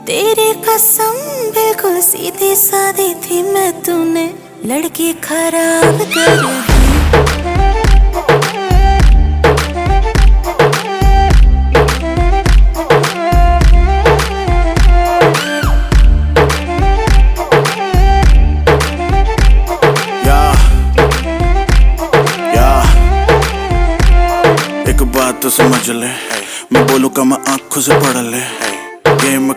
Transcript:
तेरी कसम बिल्कुल सीधी सादी थी मैं, तूने लड़की खराब कर दी। एक बात तो समझ ले, मैं बोलूँ का मैं आंखों से पढ़ ले। गेम